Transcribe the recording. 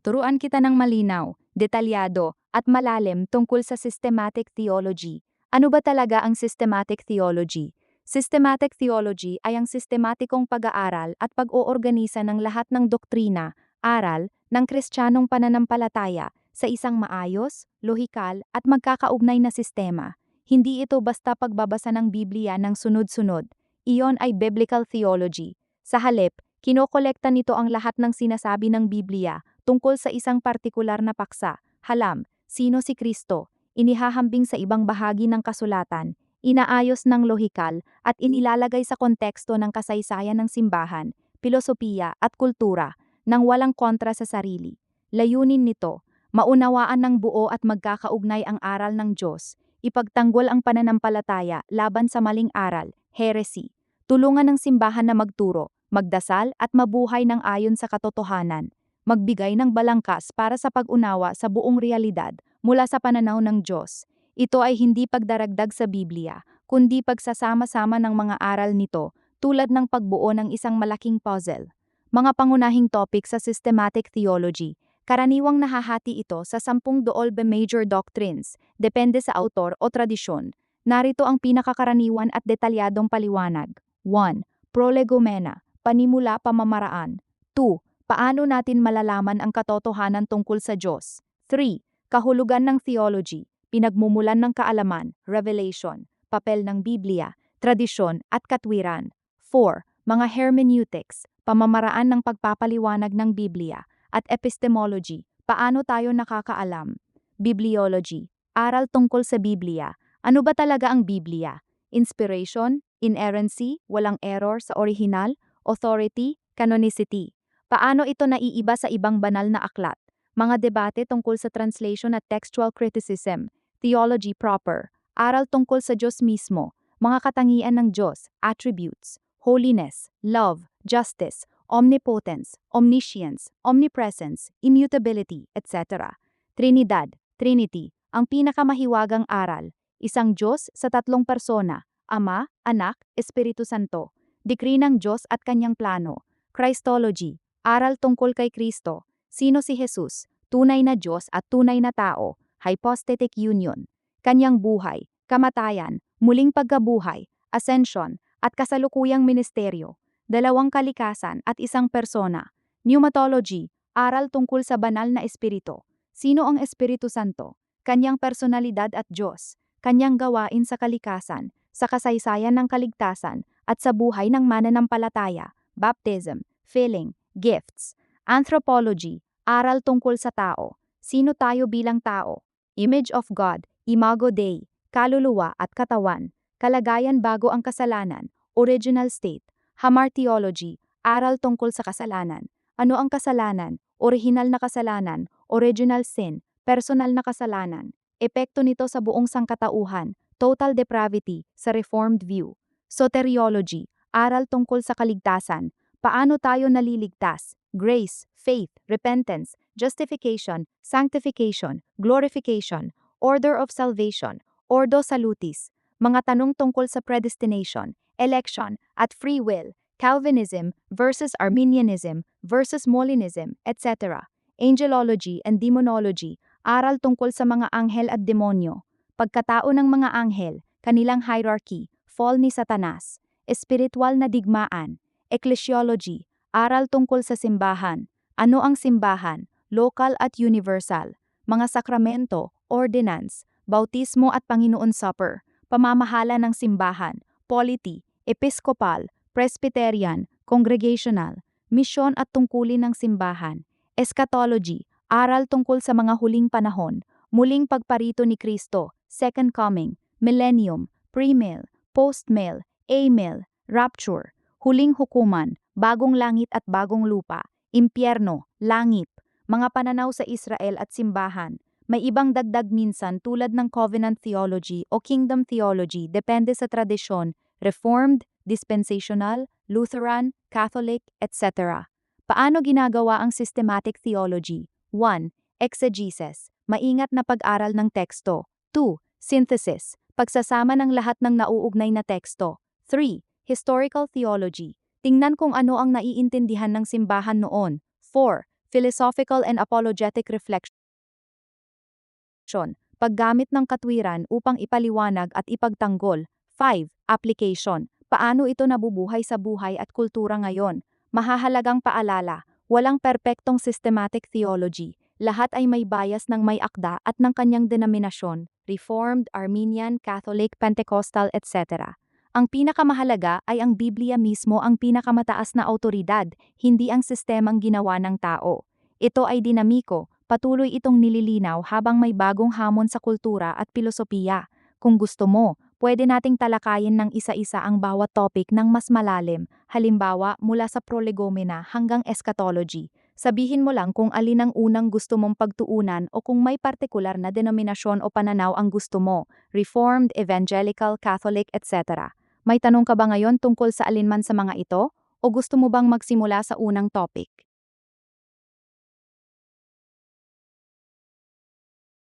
Turuan kita ng malinaw, detalyado, at malalim tungkol sa systematic theology. Ano ba talaga ang systematic theology? Systematic theology ay ang sistematikong pag-aaral at pag-oorganisa ng lahat ng doktrina, aral, ng Kristiyanong pananampalataya sa isang maayos, lohikal, at magkakaugnay na sistema. Hindi ito basta pagbabasa ng Biblia ng sunod-sunod. Iyon ay biblical theology. Sa halip, kinokolekta nito ang lahat ng sinasabi ng Biblia tungkol sa isang partikular na paksa, halam, sino si Kristo, inihahambing sa ibang bahagi ng kasulatan, inaayos ng lohikal at inilalagay sa konteksto ng kasaysayan ng simbahan, pilosopiya at kultura nang walang kontra sa sarili. Layunin nito, maunawaan ng buo at magkakaugnay ang aral ng Diyos, ipagtanggol ang pananampalataya laban sa maling aral, heresy, tulungan ng simbahan na magturo, magdasal at mabuhay ng ayon sa katotohanan, magbigay ng balangkas para sa pag-unawa sa buong realidad mula sa pananaw ng Diyos. Ito ay hindi pagdaragdag sa Biblia, kundi pagsasama-sama ng mga aral nito tulad ng pagbuo ng isang malaking puzzle. Mga pangunahing topic sa systematic theology, karaniwang nahahati ito sa 12 major doctrines, depende sa autor o tradisyon. Narito ang pinakakaraniwan at detalyadong paliwanag. 1. Prolegomena, panimula pamamaraan. 2. Paano natin malalaman ang katotohanan tungkol sa Diyos? 3. Kahulugan ng theology, pinagmumulan ng kaalaman, revelation, papel ng Biblia, tradisyon at katwiran. 4. Mga hermeneutics, pamamaraan ng pagpapaliwanag ng Biblia, at epistemology, paano tayo nakakaalam. Bibliology, aral tungkol sa Biblia. Ano ba talaga ang Biblia? Inspiration, inerrancy, walang error sa orihinal, authority, canonicity. Paano ito naiiba sa ibang banal na aklat? Mga debate tungkol sa translation at textual criticism, theology proper, aral tungkol sa Diyos mismo, mga katangian ng Diyos, attributes, holiness, love, justice, omnipotence, omniscience, omnipresence, immutability, etc. Trinidad, Trinity, ang pinakamahiwagang aral, isang Diyos sa tatlong persona, Ama, Anak, Espiritu Santo, dekri ng Diyos at kanyang plano. Christology, aral tungkol kay Kristo, sino si Jesus, tunay na Diyos at tunay na tao, hypostatic union, kanyang buhay, kamatayan, muling pagkabuhay, ascension, at kasalukuyang ministeryo, dalawang kalikasan at isang persona. Pneumatology, aral tungkol sa banal na espiritu, sino ang Espiritu Santo, kanyang personalidad at Diyos, kanyang gawain sa kalikasan, sa kasaysayan ng kaligtasan, at sa buhay ng mananampalataya, baptism, filling, gifts. Anthropology, aral tungkol sa tao, sino tayo bilang tao, image of God, imago Dei, kaluluwa at katawan, kalagayan bago ang kasalanan, original state. Hamartiology, aral tungkol sa kasalanan. Ano ang kasalanan? Orihinal na kasalanan, original sin, personal na kasalanan. Epekto nito sa buong sangkatauhan, total depravity, sa Reformed view. Soteriology, aral tungkol sa kaligtasan. Paano tayo naliligtas? Grace, faith, repentance, justification, sanctification, glorification, order of salvation, ordo salutis. Mga tanong tungkol sa predestination, election, at free will, Calvinism versus Arminianism versus Molinism, etc. Angelology and demonology, aral tungkol sa mga anghel at demonyo. Pagkatao ng mga anghel, kanilang hierarchy, fall ni Satanas. Espiritual na digmaan. Ecclesiology, aral tungkol sa simbahan. Ano ang simbahan? Local at universal. Mga sakramento, ordinance, bautismo at Panginoon Supper, pamamahala ng simbahan, polity, episcopal, presbyterian, congregational, misyon at tungkulin ng simbahan. Eschatology, aral tungkol sa mga huling panahon, muling pagparito ni Kristo, second coming, millennium, pre-mill, post-mill, a-mill, rapture, huling hukuman, bagong langit at bagong lupa, impyerno, langit, mga pananaw sa Israel at simbahan. May ibang dagdag minsan tulad ng covenant theology o kingdom theology depende sa tradisyon, Reformed, dispensational, Lutheran, Catholic, etc. Paano ginagawa ang systematic theology? 1. Exegesis, maingat na pag-aral ng teksto. 2. Synthesis, pagsasama ng lahat ng nauugnay na teksto. 3. Historical theology, tingnan kung ano ang naiintindihan ng simbahan noon. 4. philosophical and apologetic reflection. Paggamit ng katwiran upang ipaliwanag at ipagtanggol. 5. Application. Paano ito nabubuhay sa buhay at kultura ngayon? Mahahalagang paalala, walang perpektong systematic theology. Lahat ay may bias ng may akda at ng kanyang denominasyon, Reformed, Armenian, Catholic, Pentecostal, etc. Ang pinakamahalaga ay ang Biblia mismo ang pinakamataas na awtoridad, hindi ang sistemang ginawa ng tao. Ito ay dinamiko, patuloy itong nililinaw habang may bagong hamon sa kultura at pilosopiya. Kung gusto mo, pwede nating talakayin ng isa-isa ang bawat topic ng mas malalim, halimbawa mula sa prolegomena hanggang eschatology. Sabihin mo lang kung alin ang unang gusto mong pagtuunan o kung may partikular na denominasyon o pananaw ang gusto mo, Reformed, Evangelical, Catholic, etc. May tanong ka ba ngayon tungkol sa alinman sa mga ito? O gusto mo bang magsimula sa unang topic?